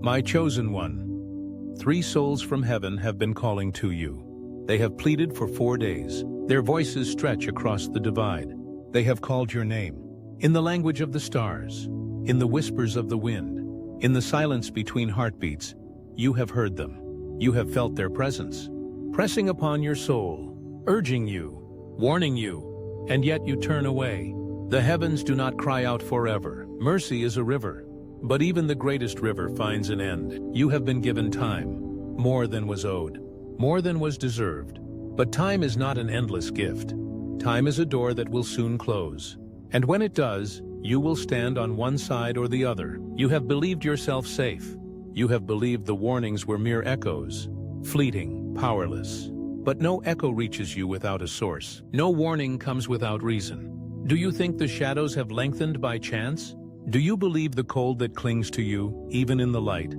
My chosen one, 3 souls from heaven have been calling to you. They have pleaded for 4 days. Their voices stretch across the divide. They have called your name. In the language of the stars, in the whispers of the wind, in the silence between heartbeats, you have heard them. You have felt their presence, pressing upon your soul, urging you, warning you, and yet you turn away. The heavens do not cry out forever. Mercy is a river, but even the greatest river finds an end. You have been given time, more than was owed, more than was deserved. But time is not an endless gift. Time is a door that will soon close. And when it does, you will stand on one side or the other. You have believed yourself safe. You have believed the warnings were mere echoes, fleeting, powerless. But no echo reaches you without a source. No warning comes without reason. Do you think the shadows have lengthened by chance? Do you believe the cold that clings to you, even in the light,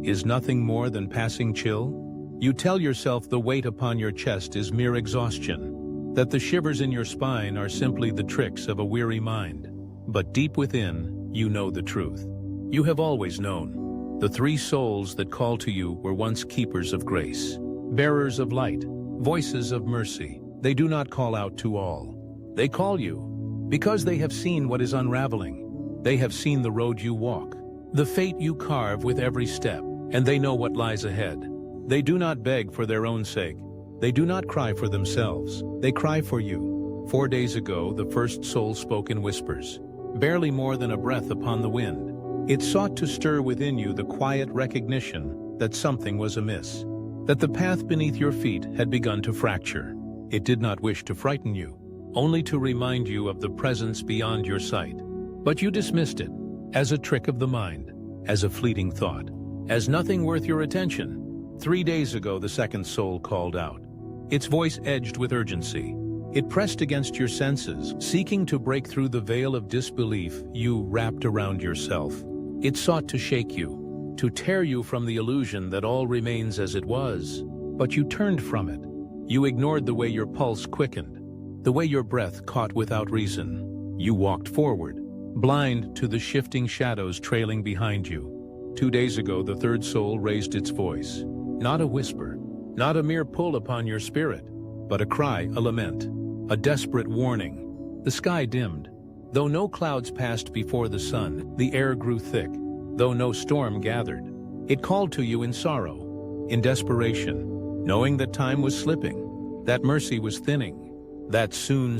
is nothing more than passing chill? You tell yourself the weight upon your chest is mere exhaustion, that the shivers in your spine are simply the tricks of a weary mind. But deep within, you know the truth. You have always known. The 3 souls that call to you were once keepers of grace, bearers of light, voices of mercy. They do not call out to all. They call you because they have seen what is unraveling. They have seen the road you walk, the fate you carve with every step, and they know what lies ahead. They do not beg for their own sake. They do not cry for themselves. They cry for you. 4 days ago, the first soul spoke in whispers, barely more than a breath upon the wind. It sought to stir within you the quiet recognition that something was amiss, that the path beneath your feet had begun to fracture. It did not wish to frighten you, only to remind you of the presence beyond your sight. But you dismissed it, as a trick of the mind, as a fleeting thought, as nothing worth your attention. 3 days ago, the second soul called out. Its voice edged with urgency. It pressed against your senses, seeking to break through the veil of disbelief you wrapped around yourself. It sought to shake you, to tear you from the illusion that all remains as it was. But you turned from it. You ignored the way your pulse quickened, the way your breath caught without reason. You walked forward, blind to the shifting shadows trailing behind you. 2 days ago, the third soul raised its voice. Not a whisper, not a mere pull upon your spirit, but a cry, a lament, a desperate warning. The sky dimmed. Though no clouds passed before the sun, the air grew thick. Though no storm gathered, it called to you in sorrow, in desperation, knowing that time was slipping, that mercy was thinning, that soon,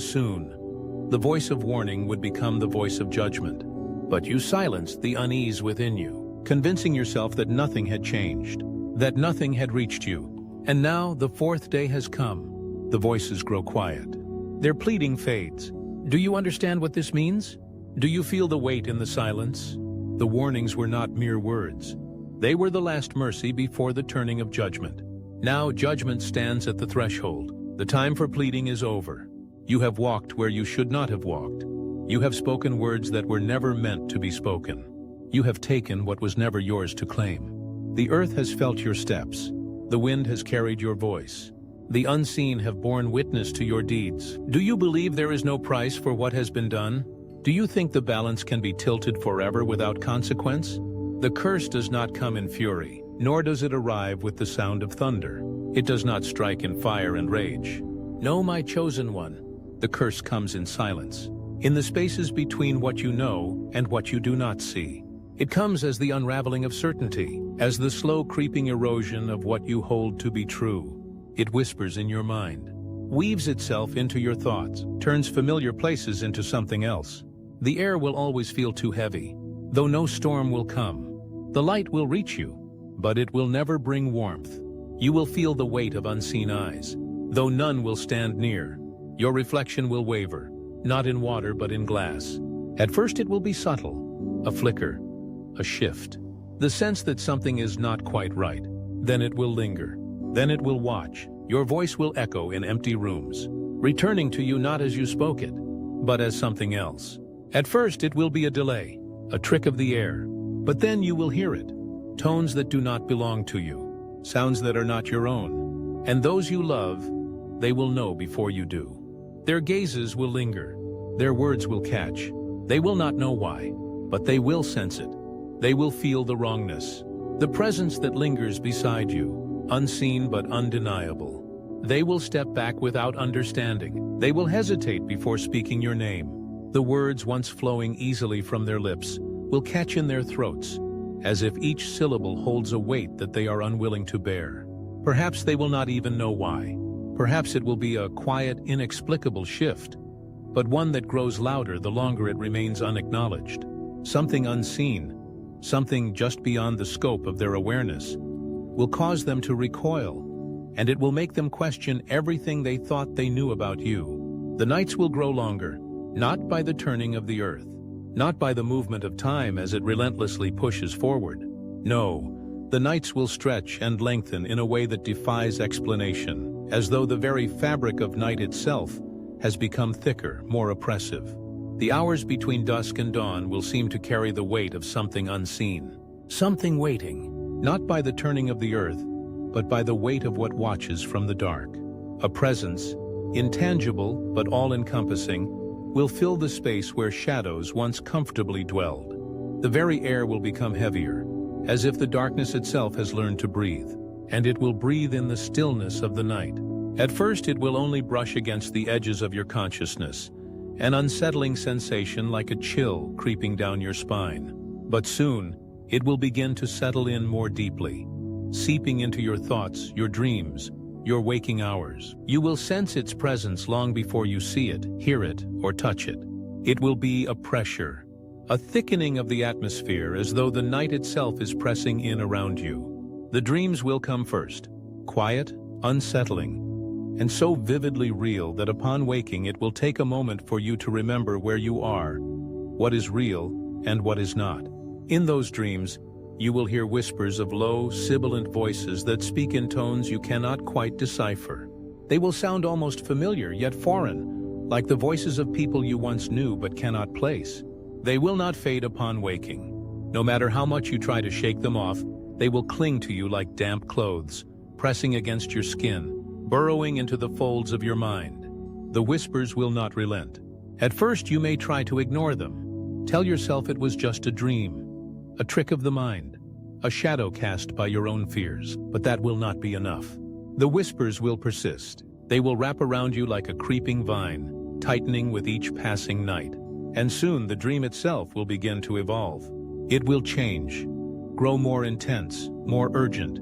the voice of warning would become the voice of judgment. But you silenced the unease within you, convincing yourself that nothing had changed, that nothing had reached you. And now the 4th day has come. The voices grow quiet. Their pleading fades. Do you understand what this means? Do you feel the weight in the silence? The warnings were not mere words. They were the last mercy before the turning of judgment. Now judgment stands at the threshold. The time for pleading is over. You have walked where you should not have walked. You have spoken words that were never meant to be spoken. You have taken what was never yours to claim. The earth has felt your steps. The wind has carried your voice. The unseen have borne witness to your deeds. Do you believe there is no price for what has been done? Do you think the balance can be tilted forever without consequence? The curse does not come in fury, nor does it arrive with the sound of thunder. It does not strike in fire and rage. No, my chosen one, the curse comes in silence, in the spaces between what you know and what you do not see. It comes as the unraveling of certainty, as the slow creeping erosion of what you hold to be true. It whispers in your mind, weaves itself into your thoughts, turns familiar places into something else. The air will always feel too heavy, though no storm will come. The light will reach you, but it will never bring warmth. You will feel the weight of unseen eyes, though none will stand near. Your reflection will waver, not in water but in glass. At first it will be subtle, a flicker, a shift, the sense that something is not quite right. Then it will linger. Then it will watch. Your voice will echo in empty rooms, returning to you not as you spoke it, but as something else. At first it will be a delay, a trick of the air, but then you will hear it. Tones that do not belong to you, sounds that are not your own. And those you love, they will know before you do. Their gazes will linger. Their words will catch. They will not know why, but they will sense it. They will feel the wrongness. The presence that lingers beside you, unseen but undeniable. They will step back without understanding. They will hesitate before speaking your name. The words once flowing easily from their lips will catch in their throats, as if each syllable holds a weight that they are unwilling to bear. Perhaps they will not even know why. Perhaps it will be a quiet, inexplicable shift, but one that grows louder the longer it remains unacknowledged. Something unseen, something just beyond the scope of their awareness, will cause them to recoil, and it will make them question everything they thought they knew about you. The nights will grow longer, not by the turning of the earth, not by the movement of time as it relentlessly pushes forward. No, the nights will stretch and lengthen in a way that defies explanation, as though the very fabric of night itself has become thicker, more oppressive. The hours between dusk and dawn will seem to carry the weight of something unseen. Something waiting, not by the turning of the earth, but by the weight of what watches from the dark. A presence, intangible but all-encompassing, will fill the space where shadows once comfortably dwelled. The very air will become heavier, as if the darkness itself has learned to breathe, and it will breathe in the stillness of the night. At first it will only brush against the edges of your consciousness, an unsettling sensation like a chill creeping down your spine. But soon, it will begin to settle in more deeply, seeping into your thoughts, your dreams, your waking hours. You will sense its presence long before you see it, hear it, or touch it. It will be a pressure, a thickening of the atmosphere as though the night itself is pressing in around you. The dreams will come first, quiet, unsettling, and so vividly real that upon waking it will take a moment for you to remember where you are, what is real and what is not. In those dreams, you will hear whispers of low, sibilant voices that speak in tones you cannot quite decipher. They will sound almost familiar, yet foreign, like the voices of people you once knew but cannot place. They will not fade upon waking. No matter how much you try to shake them off, they will cling to you like damp clothes, pressing against your skin, burrowing into the folds of your mind. The whispers will not relent. At first you may try to ignore them. Tell yourself it was just a dream, a trick of the mind, a shadow cast by your own fears, but that will not be enough. The whispers will persist. They will wrap around you like a creeping vine, tightening with each passing night. And soon the dream itself will begin to evolve. It will change, grow more intense, more urgent,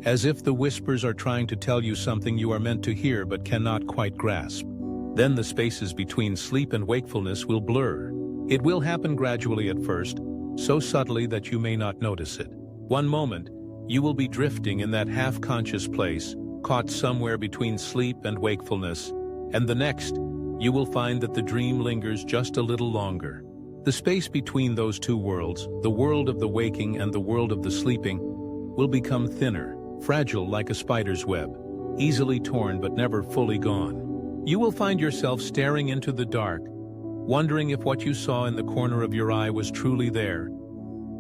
as if the whispers are trying to tell you something you are meant to hear but cannot quite grasp. Then the spaces between sleep and wakefulness will blur. It will happen gradually at first, so subtly that you may not notice it. One moment, you will be drifting in that half-conscious place, caught somewhere between sleep and wakefulness, and the next, you will find that the dream lingers just a little longer. The space between those two worlds, the world of the waking and the world of the sleeping, will become thinner, fragile like a spider's web, easily torn but never fully gone. You will find yourself staring into the dark, wondering if what you saw in the corner of your eye was truly there,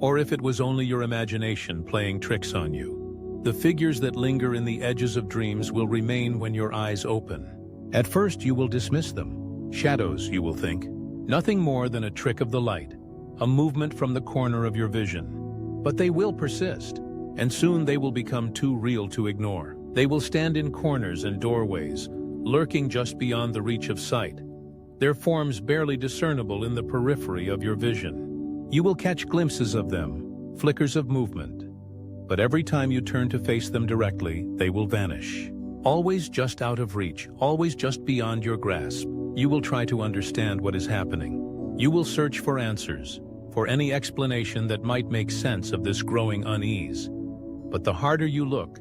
or if it was only your imagination playing tricks on you. The figures that linger in the edges of dreams will remain when your eyes open. At first you will dismiss them. Shadows, you will think. Nothing more than a trick of the light, a movement from the corner of your vision. But they will persist, and soon they will become too real to ignore. They will stand in corners and doorways, lurking just beyond the reach of sight, their forms barely discernible in the periphery of your vision. You will catch glimpses of them, flickers of movement, but every time you turn to face them directly, they will vanish. Always just out of reach, always just beyond your grasp. You will try to understand what is happening. You will search for answers, for any explanation that might make sense of this growing unease. But the harder you look,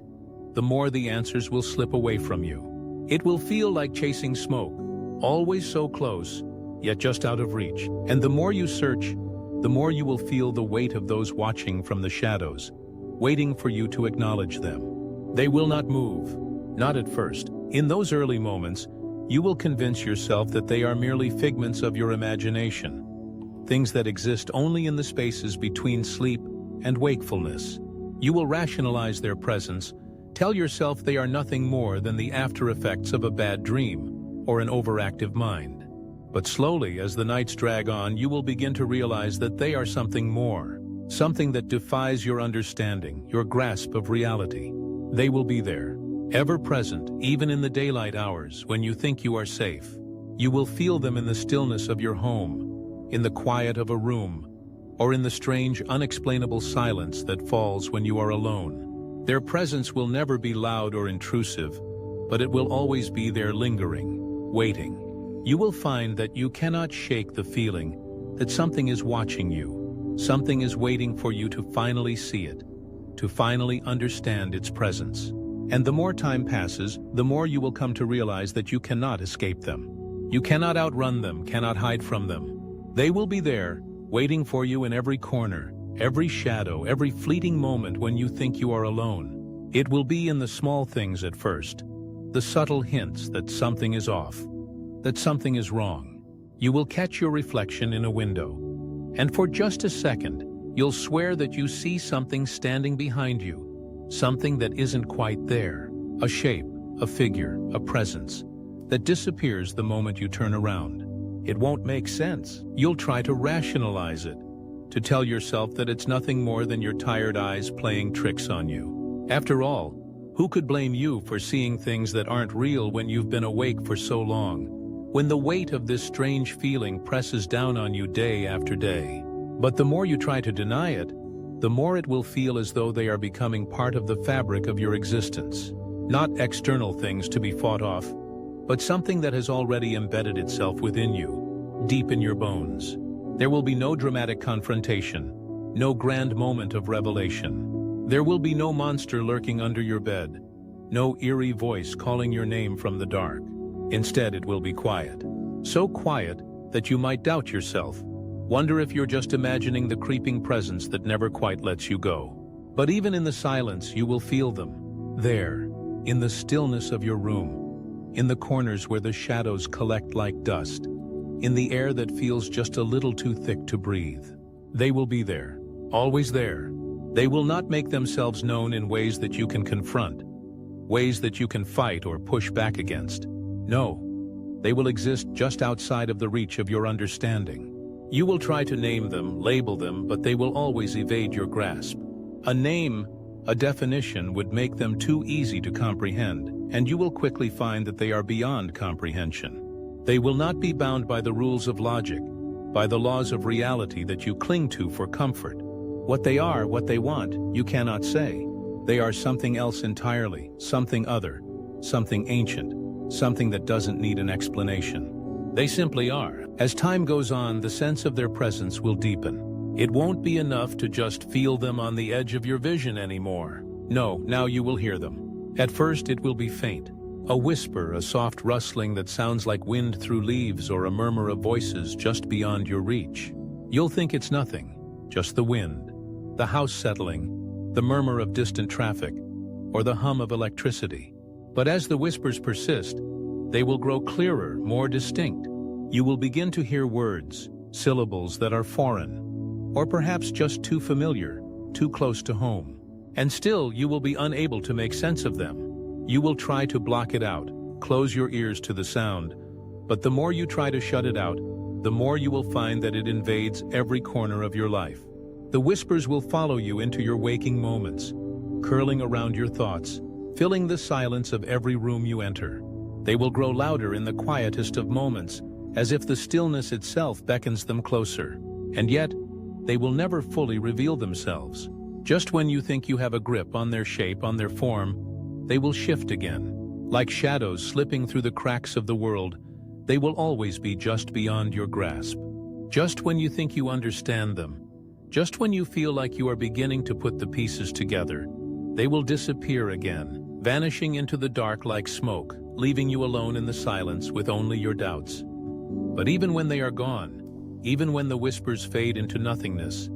the more the answers will slip away from you. It will feel like chasing smoke, always so close, yet just out of reach. And the more you search, the more you will feel the weight of those watching from the shadows, waiting for you to acknowledge them. They will not move. Not at first. In those early moments, you will convince yourself that they are merely figments of your imagination, things that exist only in the spaces between sleep and wakefulness. You will rationalize their presence, tell yourself they are nothing more than the after effects of a bad dream or an overactive mind. But slowly, as the nights drag on, you will begin to realize that they are something more, something that defies your understanding, your grasp of reality. They will be there, ever present, even in the daylight hours when you think you are safe. You will feel them in the stillness of your home, in the quiet of a room, or in the strange, unexplainable silence that falls when you are alone. Their presence will never be loud or intrusive, but it will always be there lingering, waiting. You will find that you cannot shake the feeling that something is watching you. Something is waiting for you to finally see it, to finally understand its presence. And the more time passes, the more you will come to realize that you cannot escape them. You cannot outrun them, cannot hide from them. They will be there, waiting for you in every corner, every shadow, every fleeting moment when you think you are alone. It will be in the small things at first, the subtle hints that something is off, that something is wrong. You will catch your reflection in a window, and for just a second, you'll swear that you see something standing behind you, something that isn't quite there, a shape, a figure, a presence, that disappears the moment you turn around. It won't make sense. You'll try to rationalize it, to tell yourself that it's nothing more than your tired eyes playing tricks on you. After all, who could blame you for seeing things that aren't real when you've been awake for so long? When the weight of this strange feeling presses down on you day after day. But the more you try to deny it, the more it will feel as though they are becoming part of the fabric of your existence. Not external things to be fought off, but something that has already embedded itself within you, deep in your bones. There will be no dramatic confrontation, no grand moment of revelation. There will be no monster lurking under your bed, no eerie voice calling your name from the dark. Instead, it will be quiet. So quiet that you might doubt yourself, wonder if you're just imagining the creeping presence that never quite lets you go. But even in the silence, you will feel them, there, in the stillness of your room, in the corners where the shadows collect like dust, in the air that feels just a little too thick to breathe. They will be there, always there. They will not make themselves known in ways that you can confront, ways that you can fight or push back against. No, they will exist just outside of the reach of your understanding. You will try to name them, label them, but they will always evade your grasp. A name, a definition would make them too easy to comprehend, and you will quickly find that they are beyond comprehension. They will not be bound by the rules of logic, by the laws of reality that you cling to for comfort. What they are, what they want, you cannot say. They are something else entirely, something other, something ancient, something that doesn't need an explanation. They simply are. As time goes on, the sense of their presence will deepen. It won't be enough to just feel them on the edge of your vision anymore. No, now you will hear them. At first it will be faint. A whisper, a soft rustling that sounds like wind through leaves or a murmur of voices just beyond your reach. You'll think it's nothing, just the wind, the house settling, the murmur of distant traffic, or the hum of electricity. But as the whispers persist, they will grow clearer, more distinct. You will begin to hear words, syllables that are foreign, or perhaps just too familiar, too close to home. And still, you will be unable to make sense of them. You will try to block it out, close your ears to the sound, but the more you try to shut it out, the more you will find that it invades every corner of your life. The whispers will follow you into your waking moments, curling around your thoughts, filling the silence of every room you enter. They will grow louder in the quietest of moments, as if the stillness itself beckons them closer. And yet, they will never fully reveal themselves. Just when you think you have a grip on their shape, on their form, they will shift again. Like shadows slipping through the cracks of the world, they will always be just beyond your grasp. Just when you think you understand them, just when you feel like you are beginning to put the pieces together, they will disappear again, vanishing into the dark like smoke, leaving you alone in the silence with only your doubts. But even when they are gone, even when the whispers fade into nothingness,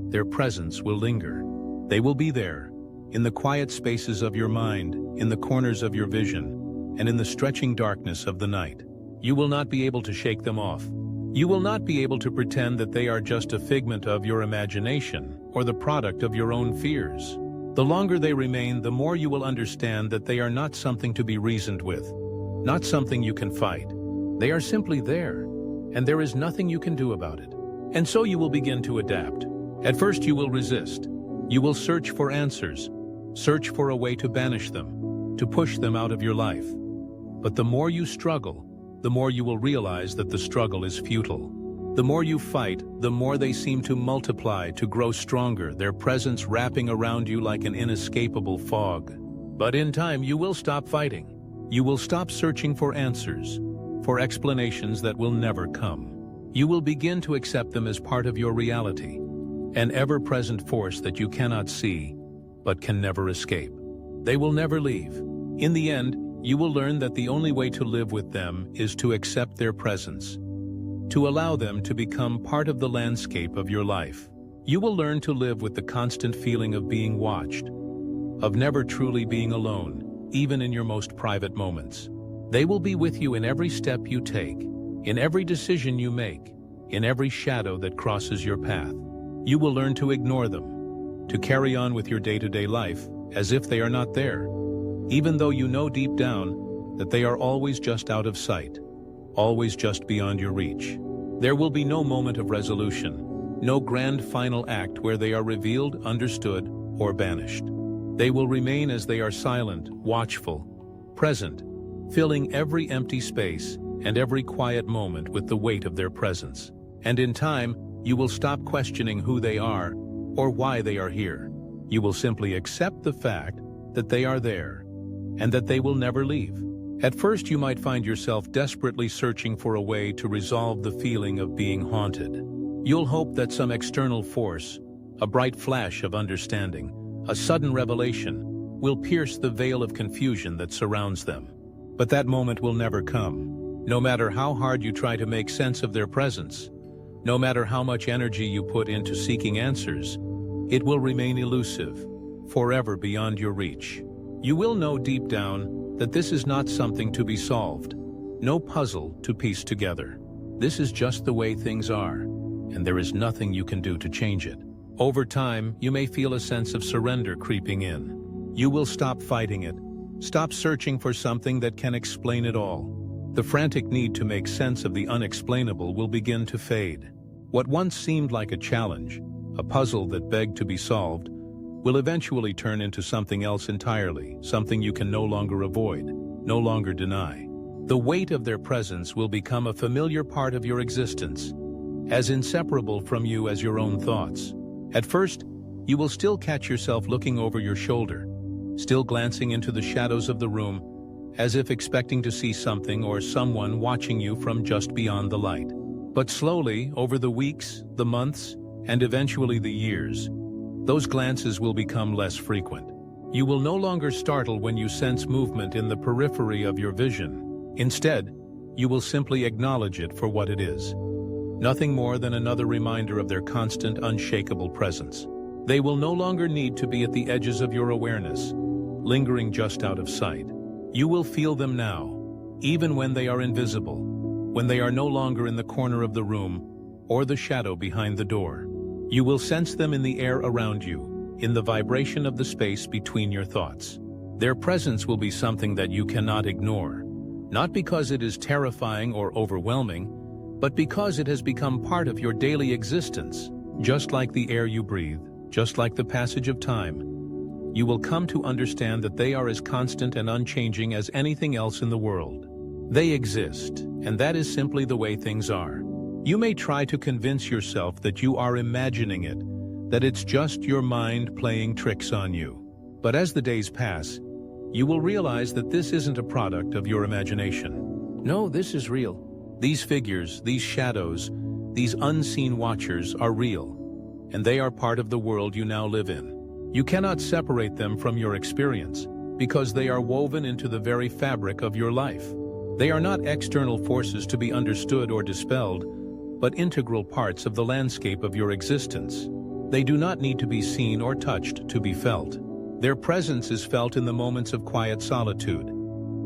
their presence will linger. They will be there, in the quiet spaces of your mind, in the corners of your vision, and in the stretching darkness of the night. You will not be able to shake them off. You will not be able to pretend that they are just a figment of your imagination or the product of your own fears. The longer they remain, the more you will understand that they are not something to be reasoned with, not something you can fight. They are simply there, and there is nothing you can do about it. And so you will begin to adapt, At first you will resist. You will search for answers, search for a way to banish them, to push them out of your life. But the more you struggle, the more you will realize that the struggle is futile. The more you fight, the more they seem to multiply, to grow stronger, their presence wrapping around you like an inescapable fog. But in time, you will stop fighting. You will stop searching for answers, for explanations that will never come. You will begin to accept them as part of your reality, an ever-present force that you cannot see, but can never escape. They will never leave. In the end, you will learn that the only way to live with them is to accept their presence, to allow them to become part of the landscape of your life. You will learn to live with the constant feeling of being watched, of never truly being alone, even in your most private moments. They will be with you in every step you take, in every decision you make, in every shadow that crosses your path. You will learn to ignore them, to carry on with your day-to-day life as if they are not there, even though you know deep down that they are always just out of sight, always just beyond your reach. There will be no moment of resolution, no grand final act where they are revealed, understood, or banished. They will remain as they are, silent, watchful, present, filling every empty space and every quiet moment with the weight of their presence. And in time, you will stop questioning who they are or why they are here. You will simply accept the fact that they are there and that they will never leave. At first, you might find yourself desperately searching for a way to resolve the feeling of being haunted. You'll hope that some external force, a bright flash of understanding, a sudden revelation, will pierce the veil of confusion that surrounds them. But that moment will never come. No matter how hard you try to make sense of their presence, no matter how much energy you put into seeking answers, it will remain elusive, forever beyond your reach. You will know deep down that this is not something to be solved, no puzzle to piece together. This is just the way things are, and there is nothing you can do to change it. Over time, you may feel a sense of surrender creeping in. You will stop fighting it, stop searching for something that can explain it all. The frantic need to make sense of the unexplainable will begin to fade. What once seemed like a challenge, a puzzle that begged to be solved, will eventually turn into something else entirely, something you can no longer avoid, no longer deny. The weight of their presence will become a familiar part of your existence, as inseparable from you as your own thoughts. At first, you will still catch yourself looking over your shoulder, still glancing into the shadows of the room, as if expecting to see something or someone watching you from just beyond the light. But slowly, over the weeks, the months, and eventually the years, those glances will become less frequent. You will no longer startle when you sense movement in the periphery of your vision. Instead, you will simply acknowledge it for what it is. Nothing more than another reminder of their constant, unshakable presence. They will no longer need to be at the edges of your awareness, lingering just out of sight. You will feel them now, even when they are invisible, when they are no longer in the corner of the room or the shadow behind the door. You will sense them in the air around you, in the vibration of the space between your thoughts. Their presence will be something that you cannot ignore, not because it is terrifying or overwhelming, but because it has become part of your daily existence, just like the air you breathe, just like the passage of time. You will come to understand that they are as constant and unchanging as anything else in the world. They exist, and that is simply the way things are. You may try to convince yourself that you are imagining it, that it's just your mind playing tricks on you. But as the days pass, you will realize that this isn't a product of your imagination. No, this is real. These figures, these shadows, these unseen watchers are real, and they are part of the world you now live in. You cannot separate them from your experience, because they are woven into the very fabric of your life. They are not external forces to be understood or dispelled, but integral parts of the landscape of your existence. They do not need to be seen or touched to be felt. Their presence is felt in the moments of quiet solitude,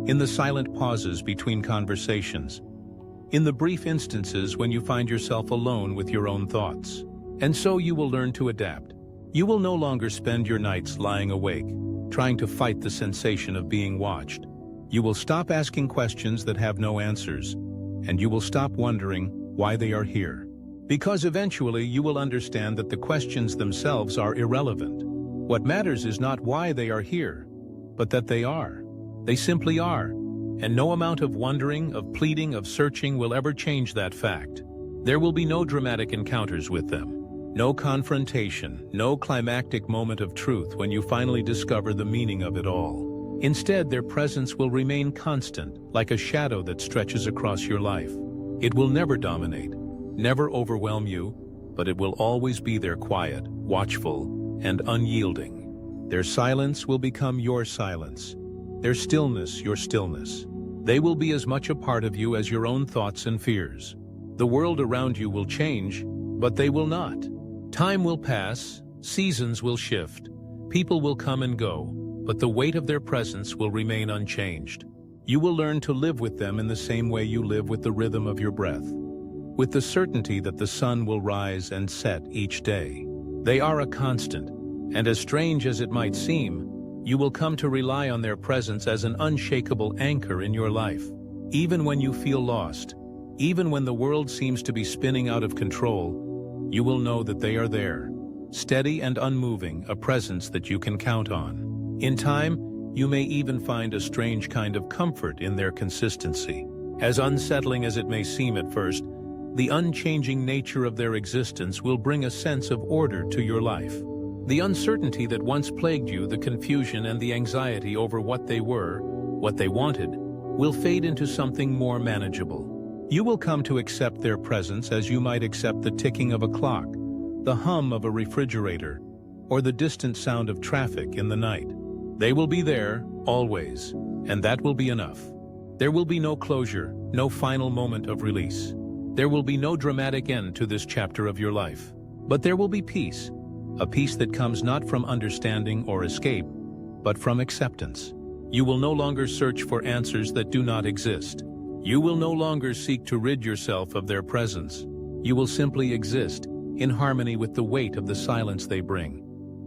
in the silent pauses between conversations, in the brief instances when you find yourself alone with your own thoughts. And so you will learn to adapt. You will no longer spend your nights lying awake, trying to fight the sensation of being watched. You will stop asking questions that have no answers, and you will stop wondering why they are here. Because eventually you will understand that the questions themselves are irrelevant. What matters is not why they are here, but that they are. They simply are, and no amount of wondering, of pleading, of searching will ever change that fact. There will be no dramatic encounters with them, no confrontation, no climactic moment of truth when you finally discover the meaning of it all. Instead, their presence will remain constant, like a shadow that stretches across your life. It will never dominate, never overwhelm you, but it will always be there, quiet, watchful, and unyielding. Their silence will become your silence, their stillness your stillness. They will be as much a part of you as your own thoughts and fears. The world around you will change, but they will not. Time will pass, seasons will shift, people will come and go, but the weight of their presence will remain unchanged. You will learn to live with them in the same way you live with the rhythm of your breath, with the certainty that the sun will rise and set each day. They are a constant, and as strange as it might seem, you will come to rely on their presence as an unshakable anchor in your life. Even when you feel lost, even when the world seems to be spinning out of control, you will know that they are there, steady and unmoving, a presence that you can count on. In time, you may even find a strange kind of comfort in their consistency. As unsettling as it may seem at first, the unchanging nature of their existence will bring a sense of order to your life. The uncertainty that once plagued you, the confusion and the anxiety over what they were, what they wanted, will fade into something more manageable. You will come to accept their presence as you might accept the ticking of a clock, the hum of a refrigerator, or the distant sound of traffic in the night. They will be there, always, and that will be enough. There will be no closure, no final moment of release. There will be no dramatic end to this chapter of your life. But there will be peace, a peace that comes not from understanding or escape, but from acceptance. You will no longer search for answers that do not exist. You will no longer seek to rid yourself of their presence. You will simply exist, in harmony with the weight of the silence they bring,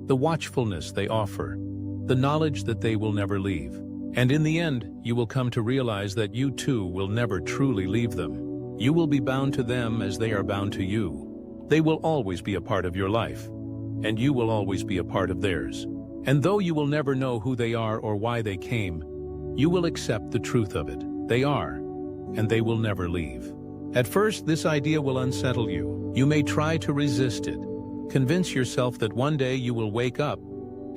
the watchfulness they offer, the knowledge that they will never leave. And in the end, you will come to realize that you too will never truly leave them. You will be bound to them as they are bound to you. They will always be a part of your life, and you will always be a part of theirs. And though you will never know who they are or why they came, you will accept the truth of it. They are, and they will never leave. At first, this idea will unsettle you. You may try to resist it. Convince yourself that one day you will wake up,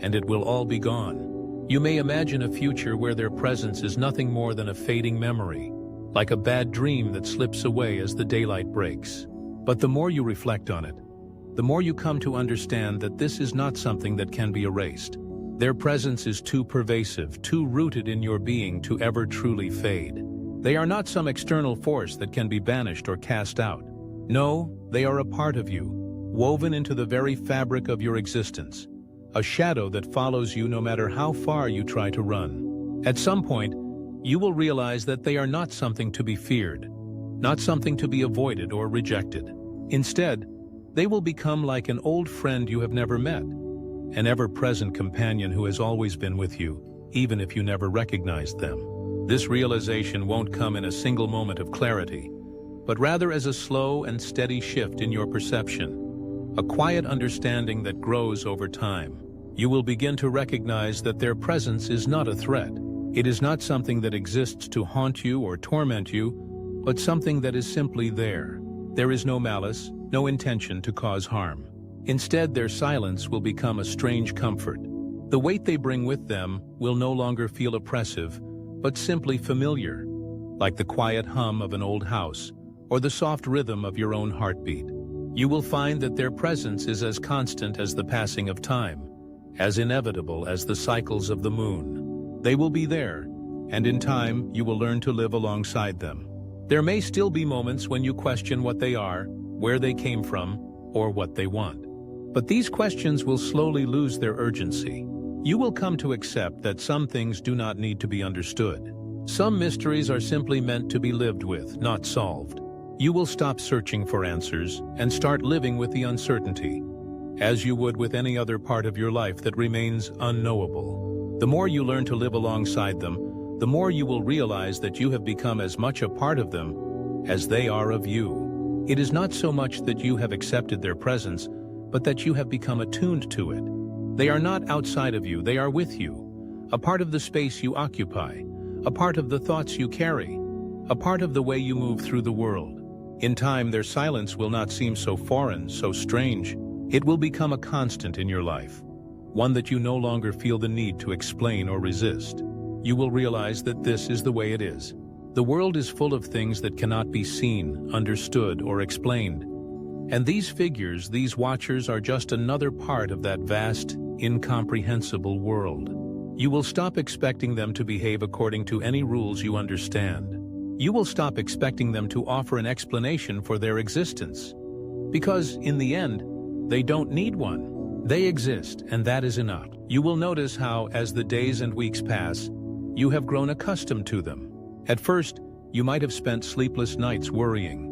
and it will all be gone. You may imagine a future where their presence is nothing more than a fading memory, like a bad dream that slips away as the daylight breaks. But the more you reflect on it, the more you come to understand that this is not something that can be erased. Their presence is too pervasive, too rooted in your being to ever truly fade. They are not some external force that can be banished or cast out. No, they are a part of you, woven into the very fabric of your existence, a shadow that follows you no matter how far you try to run. At some point, you will realize that they are not something to be feared, not something to be avoided or rejected. Instead, they will become like an old friend you have never met, an ever-present companion who has always been with you, even if you never recognized them. This realization won't come in a single moment of clarity, but rather as a slow and steady shift in your perception, a quiet understanding that grows over time. You will begin to recognize that their presence is not a threat. It is not something that exists to haunt you or torment you, but something that is simply there. There is no malice, no intention to cause harm. Instead, their silence will become a strange comfort. The weight they bring with them will no longer feel oppressive, but simply familiar, like the quiet hum of an old house or the soft rhythm of your own heartbeat. You will find that their presence is as constant as the passing of time, as inevitable as the cycles of the moon. They will be there, and in time you will learn to live alongside them. There may still be moments when you question what they are, where they came from, or what they want. But these questions will slowly lose their urgency. You will come to accept that some things do not need to be understood. Some mysteries are simply meant to be lived with, not solved. You will stop searching for answers and start living with the uncertainty, as you would with any other part of your life that remains unknowable. The more you learn to live alongside them, the more you will realize that you have become as much a part of them as they are of you. It is not so much that you have accepted their presence, but that you have become attuned to it. They are not outside of you, they are with you, a part of the space you occupy, a part of the thoughts you carry, a part of the way you move through the world. In time, their silence will not seem so foreign, so strange. It will become a constant in your life, one that you no longer feel the need to explain or resist. You will realize that this is the way it is. The world is full of things that cannot be seen, understood, or explained. And these figures, these watchers, are just another part of that vast, incomprehensible world. You will stop expecting them to behave according to any rules you understand. You will stop expecting them to offer an explanation for their existence. Because, in the end, they don't need one. They exist, and that is enough. You will notice how, as the days and weeks pass, you have grown accustomed to them. At first, you might have spent sleepless nights worrying,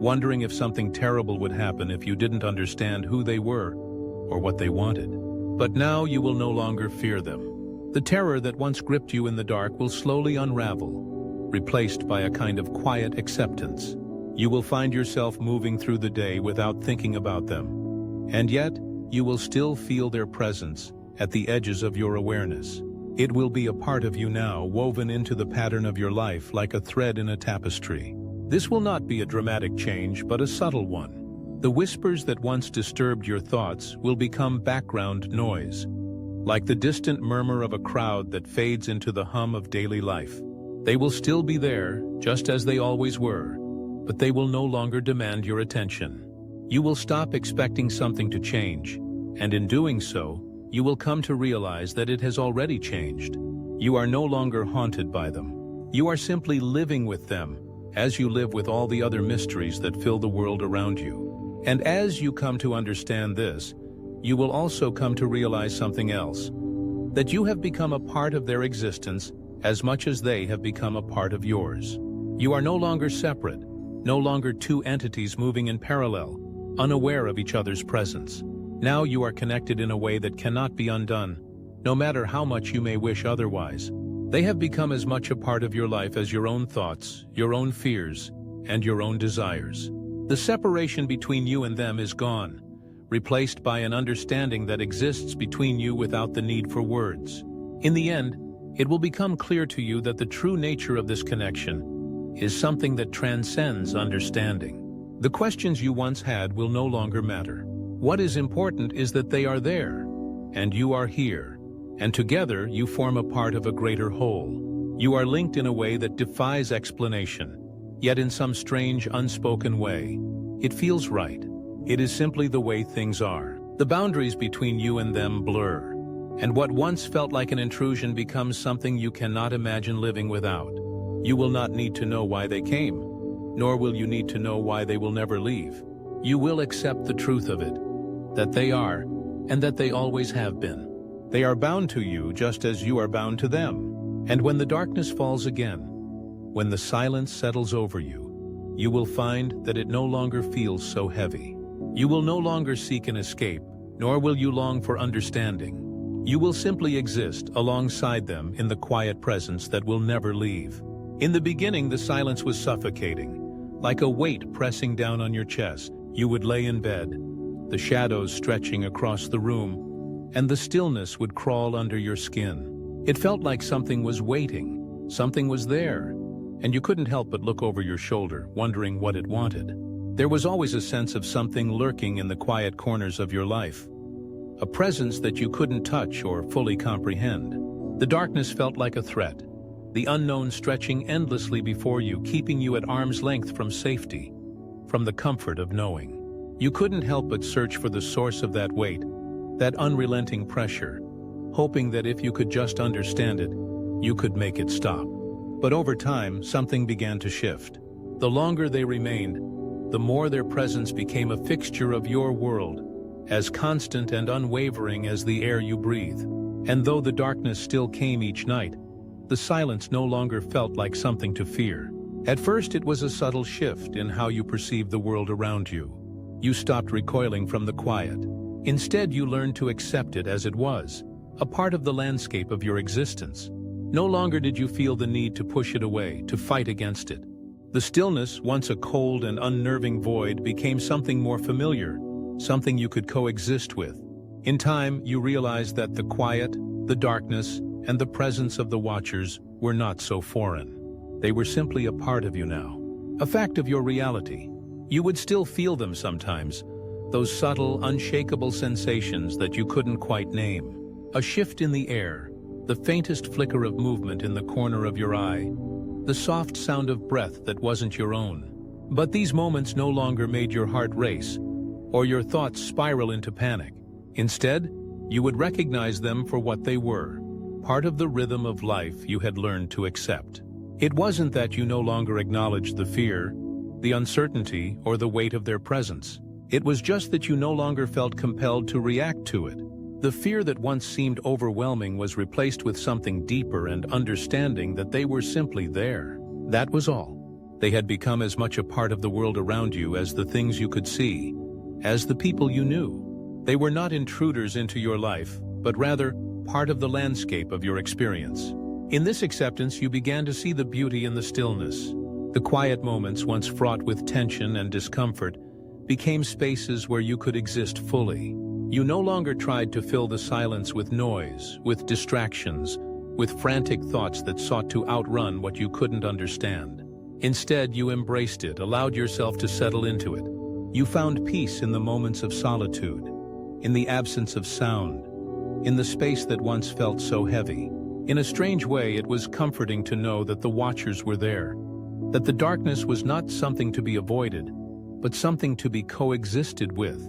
wondering if something terrible would happen if you didn't understand who they were or what they wanted. But now you will no longer fear them. The terror that once gripped you in the dark will slowly unravel, replaced by a kind of quiet acceptance. You will find yourself moving through the day without thinking about them. And yet, you will still feel their presence at the edges of your awareness. It will be a part of you now, woven into the pattern of your life like a thread in a tapestry. This will not be a dramatic change, but a subtle one. The whispers that once disturbed your thoughts will become background noise, like the distant murmur of a crowd that fades into the hum of daily life. They will still be there, just as they always were, but they will no longer demand your attention. You will stop expecting something to change, and in doing so, you will come to realize that it has already changed. You are no longer haunted by them. You are simply living with them, as you live with all the other mysteries that fill the world around you. And as you come to understand this, you will also come to realize something else, that you have become a part of their existence as much as they have become a part of yours. You are no longer separate, no longer two entities moving in parallel, unaware of each other's presence. Now you are connected in a way that cannot be undone, no matter how much you may wish otherwise. They have become as much a part of your life as your own thoughts, your own fears, and your own desires. The separation between you and them is gone, replaced by an understanding that exists between you without the need for words. In the end, it will become clear to you that the true nature of this connection is something that transcends understanding. The questions you once had will no longer matter. What is important is that they are there, and you are here, and together you form a part of a greater whole. You are linked in a way that defies explanation, yet in some strange, unspoken way, it feels right. It is simply the way things are. The boundaries between you and them blur, and what once felt like an intrusion becomes something you cannot imagine living without. You will not need to know why they came, nor will you need to know why they will never leave. You will accept the truth of it, that they are, and that they always have been. They are bound to you just as you are bound to them. And when the darkness falls again, when the silence settles over you, you will find that it no longer feels so heavy. You will no longer seek an escape, nor will you long for understanding. You will simply exist alongside them in the quiet presence that will never leave. In the beginning, the silence was suffocating, like a weight pressing down on your chest. You would lay in bed, the shadows stretching across the room, and the stillness would crawl under your skin. It felt like something was waiting, something was there, and you couldn't help but look over your shoulder, wondering what it wanted. There was always a sense of something lurking in the quiet corners of your life, a presence that you couldn't touch or fully comprehend. The darkness felt like a threat, the unknown stretching endlessly before you, keeping you at arm's length from safety, from the comfort of knowing. You couldn't help but search for the source of that weight, that unrelenting pressure, hoping that if you could just understand it, you could make it stop. But over time, something began to shift. The longer they remained, the more their presence became a fixture of your world, as constant and unwavering as the air you breathe. And though the darkness still came each night, the silence no longer felt like something to fear. At first, it was a subtle shift in how you perceived the world around you. You stopped recoiling from the quiet. Instead, you learned to accept it as it was, a part of the landscape of your existence. No longer did you feel the need to push it away, to fight against it. The stillness, once a cold and unnerving void, became something more familiar, something you could coexist with. In time, you realized that the quiet, the darkness, and the presence of the Watchers were not so foreign. They were simply a part of you now, a fact of your reality. You would still feel them sometimes, those subtle, unshakable sensations that you couldn't quite name. A shift in the air, the faintest flicker of movement in the corner of your eye, the soft sound of breath that wasn't your own. But these moments no longer made your heart race, or your thoughts spiral into panic. Instead, you would recognize them for what they were, part of the rhythm of life you had learned to accept. It wasn't that you no longer acknowledged the fear, the uncertainty, or the weight of their presence. It was just that you no longer felt compelled to react to it. The fear that once seemed overwhelming was replaced with something deeper and understanding that they were simply there. That was all. They had become as much a part of the world around you as the things you could see, as the people you knew. They were not intruders into your life, but rather part of the landscape of your experience. In this acceptance, you began to see the beauty in the stillness. The quiet moments, once fraught with tension and discomfort, became spaces where you could exist fully. You no longer tried to fill the silence with noise, with distractions, with frantic thoughts that sought to outrun what you couldn't understand. Instead, you embraced it, allowed yourself to settle into it. You found peace in the moments of solitude, in the absence of sound, in the space that once felt so heavy. In a strange way, it was comforting to know that the Watchers were there, that the darkness was not something to be avoided, but something to be coexisted with.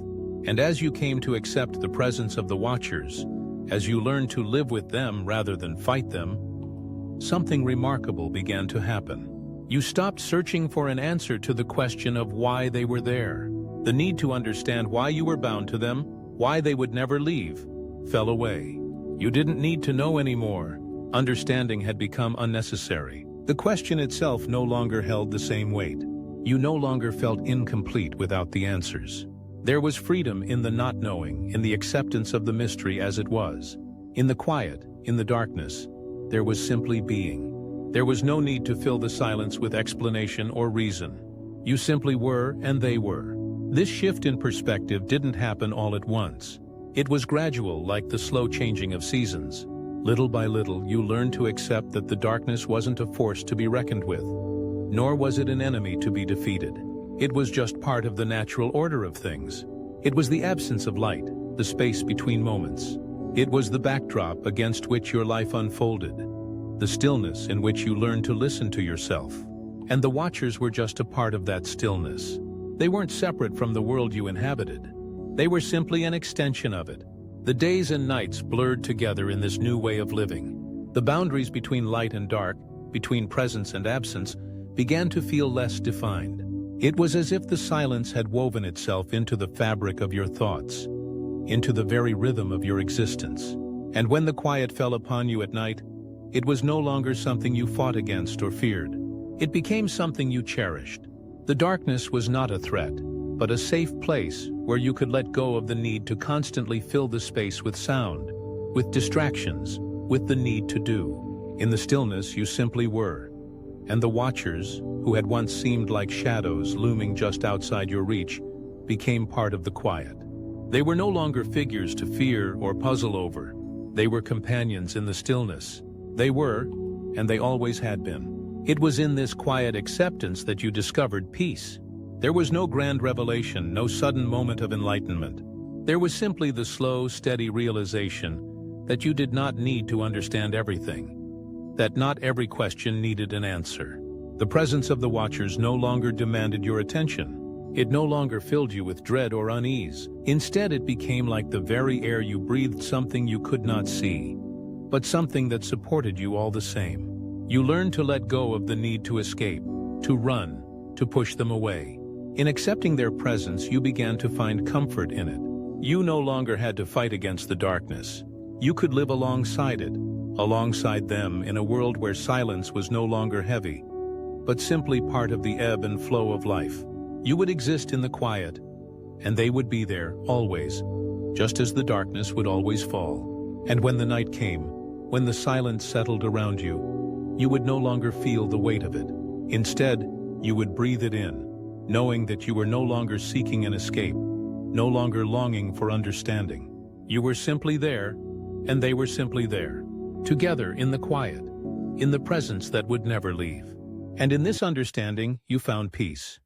And as you came to accept the presence of the Watchers, as you learned to live with them rather than fight them, something remarkable began to happen. You stopped searching for an answer to the question of why they were there. The need to understand why you were bound to them, why they would never leave, fell away. You didn't need to know anymore. Understanding had become unnecessary. The question itself no longer held the same weight. You no longer felt incomplete without the answers. There was freedom in the not knowing, in the acceptance of the mystery as it was. In the quiet, in the darkness, there was simply being. There was no need to fill the silence with explanation or reason. You simply were, and they were. This shift in perspective didn't happen all at once. It was gradual, like the slow changing of seasons. Little by little, you learned to accept that the darkness wasn't a force to be reckoned with, nor was it an enemy to be defeated. It was just part of the natural order of things. It was the absence of light, the space between moments. It was the backdrop against which your life unfolded, the stillness in which you learned to listen to yourself. And the Watchers were just a part of that stillness. They weren't separate from the world you inhabited. They were simply an extension of it. The days and nights blurred together in this new way of living. The boundaries between light and dark, between presence and absence, began to feel less defined. It was as if the silence had woven itself into the fabric of your thoughts, into the very rhythm of your existence. And when the quiet fell upon you at night, it was no longer something you fought against or feared. It became something you cherished. The darkness was not a threat, but a safe place where you could let go of the need to constantly fill the space with sound, with distractions, with the need to do. In the stillness, you simply were. And the Watchers, who had once seemed like shadows looming just outside your reach, became part of the quiet. They were no longer figures to fear or puzzle over. They were companions in the stillness. They were, and they always had been. It was in this quiet acceptance that you discovered peace. There was no grand revelation, no sudden moment of enlightenment. There was simply the slow, steady realization that you did not need to understand everything, that not every question needed an answer. The presence of the Watchers no longer demanded your attention. It no longer filled you with dread or unease. Instead, it became like the very air you breathed, something you could not see, but something that supported you all the same. You learned to let go of the need to escape, to run, to push them away. In accepting their presence, you began to find comfort in it. You no longer had to fight against the darkness. You could live alongside it, alongside them, in a world where silence was no longer heavy, but simply part of the ebb and flow of life. You would exist in the quiet, and they would be there, always, just as the darkness would always fall. And when the night came, when the silence settled around you, you would no longer feel the weight of it. Instead, You would breathe it in, knowing that you were no longer seeking an escape, no longer longing for understanding. You were simply there, and they were simply there, together in the quiet, in the presence that would never leave. And in this understanding, you found peace.